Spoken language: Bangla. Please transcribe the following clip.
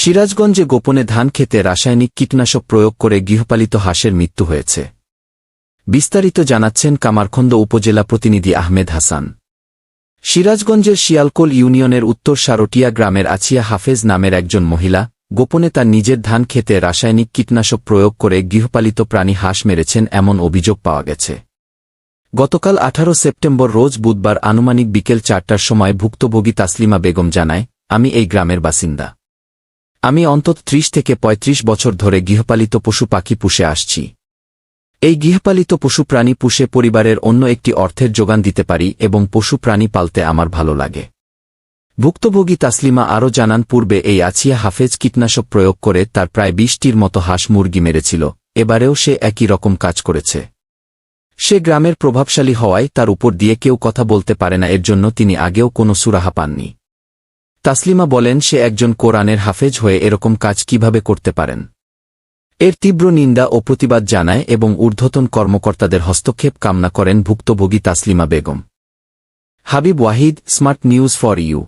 সিরাজগঞ্জে গোপনে ধান খেতে রাসায়নিক কীটনাশক প্রয়োগ করে গৃহপালিত হাঁসের মৃত্যু হয়েছে। বিস্তারিত জানাচ্ছেন কামারখন্দ উপজেলা প্রতিনিধি আহমেদ হাসান। সিরাজগঞ্জের শিয়ালকোল ইউনিয়নের উত্তর সারটিয়া গ্রামের আছিয়া হাফেজ নামের একজন মহিলা গোপনে তার নিজের ধান খেতে রাসায়নিক কীটনাশক প্রয়োগ করে গৃহপালিত প্রাণী হাঁস মেরেছেন এমন অভিযোগ পাওয়া গেছে। গতকাল 18 সেপ্টেম্বর রোজ বুধবার আনুমানিক বিকেল 4টার সময় ভুক্তভোগী তাসলিমা বেগম জানায়, আমি এই গ্রামের বাসিন্দা। আমি অন্তত 30 থেকে 35 বছর ধরে গৃহপালিত পশু পাখি পুষে আসছি। এই গৃহপালিত পশু প্রাণী পুষে পরিবারের অন্য একটি অর্থের যোগান দিতে পারি এবং পশু প্রাণী পালতে আমার ভালো লাগে। ভুক্তভোগী তাসলিমা আরও জানান, পূর্বে এই আছিয়া হাফেজ কীটনাশক প্রয়োগ করে তার প্রায় 20টির মতো হাঁস মুরগি মেরেছিল, এবারেও সে একই রকম কাজ করেছে। সে গ্রামের প্রভাবশালী হওয়ায় তার উপর দিয়ে কেউ কথা বলতে পারে না, এর জন্য তিনি আগেও কোনো সুরাহা পাননি। তাসলিমা বলেন, সে একজন কোরআনের হাফেজ হয়ে এরকম কাজ কিভাবে করতে পারেন। এর তীব্র নিন্দা ও প্রতিবাদ জানায় এবং ঊর্ধ্বতন কর্মকর্তাদের হস্তক্ষেপ কামনা করেন ভুক্তভোগী Taslima Begum. Habib Wahid, smart news for you.